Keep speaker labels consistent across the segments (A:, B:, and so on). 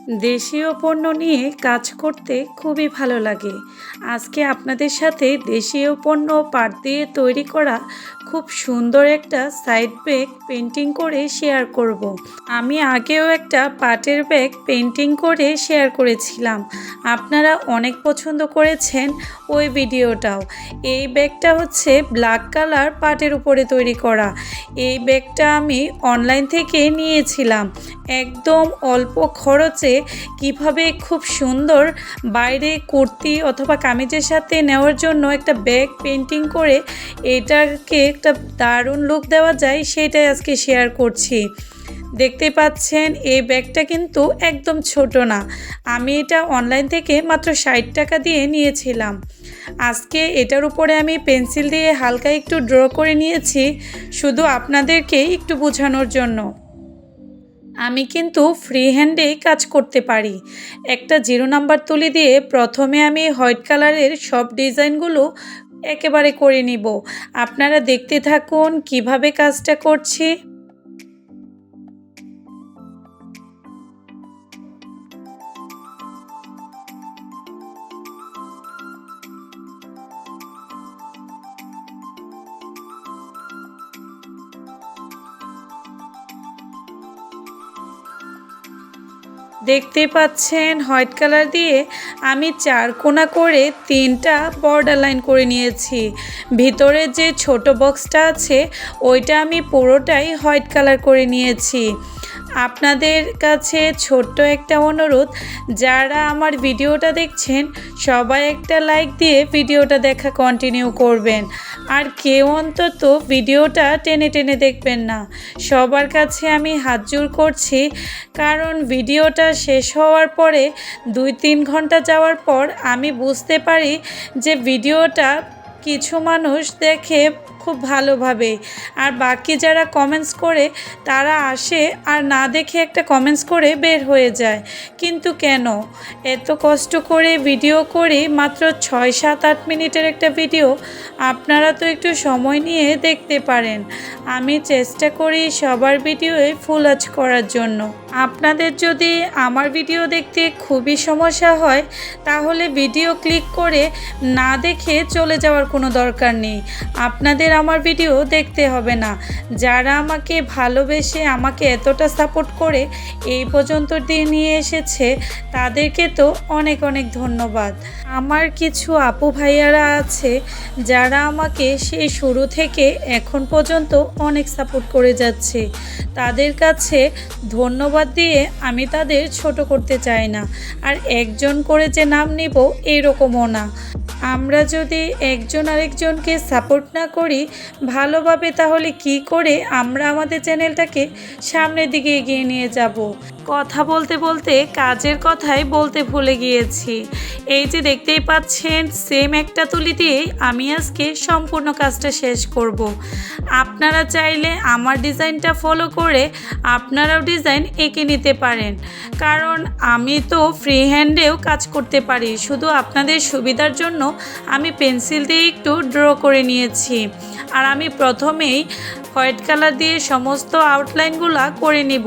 A: দেশীয় পণ্য নিয়ে কাজ করতে খুবই ভালো লাগে। আজকে আপনাদের সাথে দেশীয় পণ্য পাট দিয়ে তৈরি করা খুব সুন্দর একটা সাইড ব্যাগ পেন্টিং করে শেয়ার করব। আমি আগেও একটা পাটের ব্যাগ পেন্টিং করে শেয়ার করেছিলাম, আপনারা অনেক পছন্দ করেছেন ওই ভিডিওটাও। এই ব্যাগটা হচ্ছে ব্ল্যাক কালার পাটের উপরে তৈরি করা। এই ব্যাগটা আমি অনলাইন থেকে নিয়েছিলাম। একদম অল্প খরচে কিভাবে খুব সুন্দর বাইরে কুর্তি অথবা কামিজের সাথে নেওয়ার জন্য একটা ব্যাগ পেন্টিং করে এটাকে একটা দারুণ লুক দেওয়া যায়, সেটাই আজকে শেয়ার করছি। দেখতে পাচ্ছেন এই ব্যাগটা কিন্তু একদম ছোট না। আমি এটা অনলাইন থেকে মাত্র 60 টাকা দিয়ে নিয়েছিলাম। আজকে এটার উপরে আমি পেন্সিল দিয়ে হালকা একটু ড্র করে নিয়েছি, শুধু আপনাদেরকে একটু বোঝানোর জন্য। আমি কিন্তু ফ্রি হ্যান্ডেই কাজ করতে পারি। একটা 0 নাম্বার তুলি দিয়ে প্রথমে আমি হোয়াইট কালারের সব ডিজাইনগুলো একেবারে করে নিব। আপনারা দেখতে থাকুন কিভাবে কাজটা করছি। দেখতে পাচ্ছেন হোয়াইট কালার দিয়ে আমি 4 কোণা করে 3টা বর্ডার লাইন করে নিয়েছি। ভিতরে যে ছোট বক্সটা আছে ওইটা আমি পুরোটাই হোয়াইট কালার করে নিয়েছি। আপনাদের কাছে ছোট্ট একটা অনুরোধ, যারা আমার ভিডিওটা দেখছেন সবাই একটা লাইক দিয়ে ভিডিওটা দেখা কন্টিনিউ করবেন। আর কেউ অন্তত ভিডিওটা টেনে টেনে দেখবেন না। সবার কাছে আমি হাত জোড় করছি, কারণ ভিডিওটা শেষ হওয়ার পরে 2-3 ঘন্টা যাওয়ার পর আমি বুঝতে পারি যে ভিডিওটা কিছু মানুষ দেখে খুব ভালোভাবে, আর বাকি যারা কমেন্টস করে তারা আসে আর না দেখে একটা কমেন্টস করে বের হয়ে যায়। কিন্তু কেন? এত কষ্ট করে ভিডিও করি, মাত্র 6-7-8 মিনিটের একটা ভিডিও, আপনারা তো একটু সময় নিয়ে দেখতে পারেন। আমি চেষ্টা করি সবার ভিডিওয়ে ফুল ওয়াচ করার জন্য। আপনাদের যদি আমার ভিডিও দেখতে খুবই সমস্যা হয় তাহলে ভিডিও ক্লিক করে না দেখে চলে যাওয়ার কোনো দরকার নেই। আপনাদের আমার ভিডিও দেখতে হবে না। যারা আমাকে ভালোবেসে আমাকে এতটা সাপোর্ট করে এই পর্যন্ত দিয়ে নিয়ে এসেছে তাদেরকে তো অনেক অনেক ধন্যবাদ। আমার কিছু আপু ভাইয়ারা আছে যারা আমাকে সেই শুরু থেকে এখন পর্যন্ত অনেক সাপোর্ট করে যাচ্ছে। তাদের কাছে ধন্যবাদ দিয়ে আমি তাদের ছোট করতে চাই না, আর একজন করে যে নাম নিব এরকমও না। আমরা যদি একজন আরেকজনকে সাপোর্ট না করি ভালোভাবে, তাহলে কি করে আমরা আমাদের চ্যানেলটাকে সামনের দিকে এগিয়ে নিয়ে যাব? কথা বলতে বলতে কাজের কথাই বলতে ভুলে গিয়েছি। এই যে দেখতেই পাচ্ছেন সেম একটা তুলি দিয়েই আমি আজকে সম্পূর্ণ কাজটা শেষ করব। আপনারা চাইলে আমার ডিজাইনটা ফলো করে আপনারাও ডিজাইন এঁকে নিতে পারেন, কারণ আমি তো ফ্রি হ্যান্ডেও কাজ করতে পারি। শুধু আপনাদের সুবিধার জন্য আমি পেন্সিল দিয়ে একটু ড্র করে নিয়েছি। আর আমি প্রথমেই হোয়াইট কালার দিয়ে সমস্ত আউটলাইনগুলো করে নিব।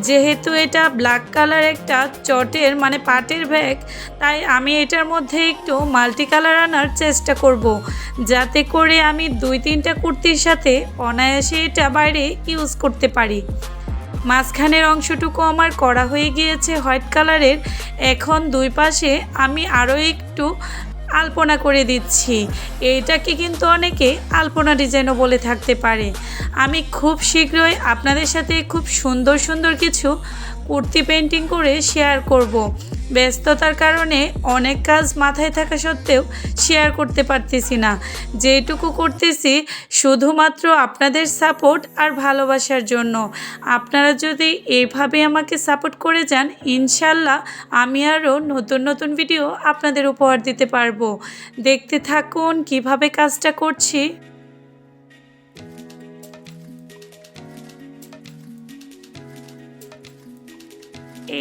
A: যেহেতু এটা ব্ল্যাক কালার একটা চটের মানে পাটের ব্যাগ, তাই আমি এটার মধ্যে একটু মাল্টি কালার আনার চেষ্টা করব, যাতে করে আমি 2-3টা কুর্তির সাথে অনায়াসে এটা বাইরে ইউজ করতে পারি। মাঝখানের অংশটুকু আমার করা হয়ে গিয়েছে হোয়াইট কালারের। এখন দুই পাশে আমি আরও একটু আলপনা করে দিচ্ছি। এইটাকে কিন্তু অনেকে আলপনা ডিজাইনও বলে থাকতে পারে। আমি খুব শীঘ্রই আপনাদের সাথে খুব সুন্দর সুন্দর কিছু কুর্তি পেন্টিং করে শেয়ার করব। ব্যস্ততার কারণে অনেক কাজ মাথায় থাকা সত্ত্বেও শেয়ার করতে পারতেছি না। যেটুকু করতেছি শুধুমাত্র আপনাদের সাপোর্ট আর ভালোবাসার জন্য। আপনারা যদি এইভাবে আমাকে সাপোর্ট করে যান, ইনশাল্লাহ আমি আরও নতুন নতুন ভিডিও আপনাদের উপহার দিতে পারবো। দেখতে থাকুন কিভাবে কাজটা করছি।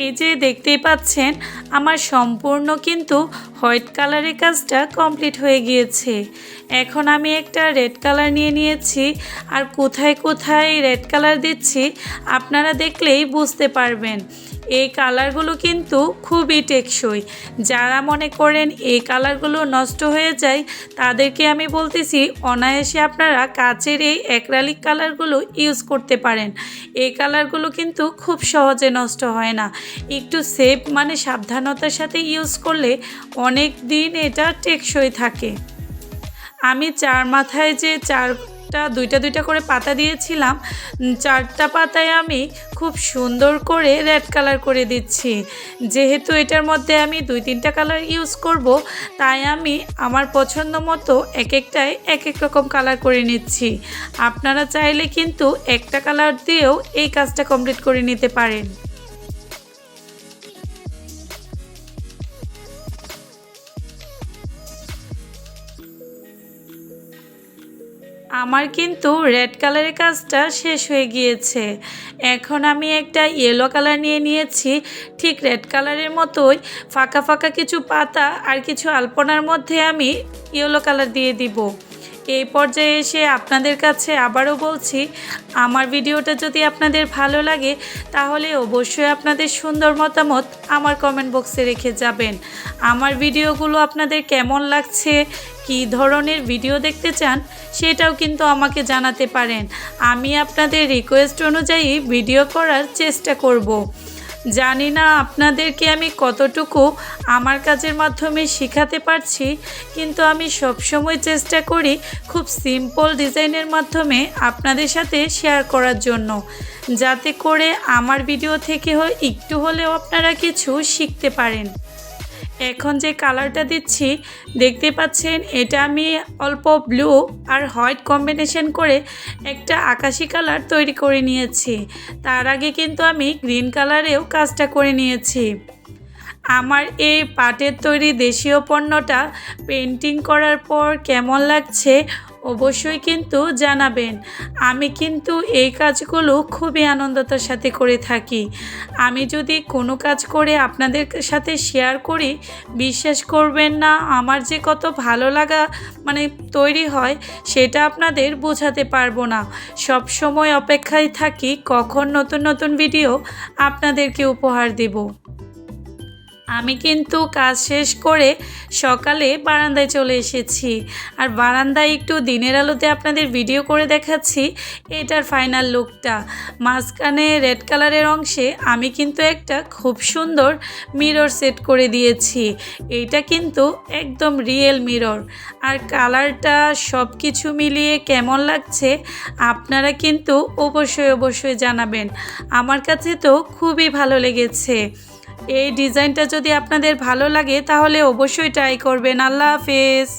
A: এই যে দেখতেই পাচ্ছেন আমার সম্পূর্ণ কিন্তু হোয়াইট কালারের কাজটা কমপ্লিট হয়ে গিয়েছে। এখন আমি একটা রেড কালার নিয়ে নিয়েছি, আর কোথায় কোথায় রেড কালার দিচ্ছি আপনারা দেখলেই বুঝতে পারবেন। এই কালারগুলো কিন্তু খুবই টেকসই। যারা মনে করেন এই কালারগুলো নষ্ট হয়ে যায় তাদেরকে আমি বলতেছি অনায়াসে আপনারা কাচের এই অ্যাক্রিলিক কালারগুলো ইউজ করতে পারেন। এই কালারগুলো কিন্তু খুব সহজে নষ্ট হয় না। একটু সেফ মানে সাবধানতার সাথে ইউজ করলে অনেক দিন এটা টেকসই থাকে। আমি চার মাথায় যে দুইটা দুইটা করে পাতা দিয়েছিলাম, 4টা পাতায় আমি খুব সুন্দর করে রেড কালার করে দিচ্ছি। যেহেতু এটার মধ্যে আমি 2-3টা কালার ইউজ করব, তাই আমি আমার পছন্দ মতো এক একটায় এক এক রকম কালার করে নিচ্ছি। আপনারা চাইলে কিন্তু একটা কালার দিয়েও এই কাজটা কমপ্লিট করে নিতে পারেন। আমার কিন্তু রেড কালারের কাজটা শেষ হয়ে গিয়েছে। এখন আমি একটা ইয়েলো কালার নিয়ে নিয়েছি। ঠিক রেড কালারের মতোই ফাঁকা ফাঁকা কিছু পাতা আর কিছু আলপনার মধ্যে আমি ইয়েলো কালার দিয়ে দিব। এই পর্যায়ে এসে আপনাদের কাছে আবারও বলছি, আমার ভিডিওটা যদি আপনাদের ভালো লাগে তাহলে অবশ্যই আপনাদের সুন্দর মতামত আমার কমেন্ট বক্সে রেখে যাবেন। আমার ভিডিওগুলো আপনাদের কেমন লাগছে, কী ধরনের ভিডিও দেখতে চান সেটাও কিন্তু আমাকে জানাতে পারেন। আমি আপনাদের রিকোয়েস্ট অনুযায়ী ভিডিও করার চেষ্টা করব। জানি না আপনাদেরকে আমি কতটুকু আমার কাজের মাধ্যমে শেখাতে পারছি, কিন্তু আমি সবসময় চেষ্টা করি খুব সিম্পল ডিজাইনের মাধ্যমে আপনাদের সাথে শেয়ার করার জন্য, যাতে করে আমার ভিডিও থেকে একটু হলেও আপনারা কিছু শিখতে পারেন। এখন যে কালারটা দিচ্ছি দেখতে পাচ্ছেন, এটা আমি অল্প ব্লু আর হোয়াইট কম্বিনেশন করে একটা আকাশি কালার তৈরি করে নিয়েছি। তার আগে কিন্তু আমি গ্রিন কালারেও কাজটা করে নিয়েছি। আমার এই পাটের তৈরি দেশীয় পণ্যটা পেন্টিং করার পর কেমন লাগছে অবশ্যই কিন্তু জানাবেন। আমি কিন্তু এই কাজগুলো খুবই আনন্দতার সাথে করে থাকি। আমি যদি কোনো কাজ করে আপনাদের সাথে শেয়ার করি, বিশ্বাস করবেন না আমার যে কত ভালো লাগা তৈরি হয় সেটা আপনাদের বোঝাতে পারবো না। সব সময় অপেক্ষায় থাকি কখন নতুন নতুন ভিডিও আপনাদেরকে উপহার দেব। আমি কিন্তু কাজ শেষ করে সকালে বারান্দায় চলে এসেছি, আর বারান্দায় একটু দিনের আলোতে আপনাদের ভিডিও করে দেখাচ্ছি এটার ফাইনাল লুকটা। মাঝখানে রেড কালারের অংশে আমি কিন্তু একটা খুব সুন্দর মিরর সেট করে দিয়েছি। এইটা কিন্তু একদম রিয়েল মিরর, আর কালারটা সব কিছু মিলিয়ে কেমন লাগছে আপনারা কিন্তু অবশ্যই জানাবেন। আমার কাছে তো খুবই ভালো লেগেছে। এই ডিজাইনটা যদি আপনাদের ভালো লাগে তাহলে অবশ্যই ট্রাই করবেন। আল্লাহ হাফেজ।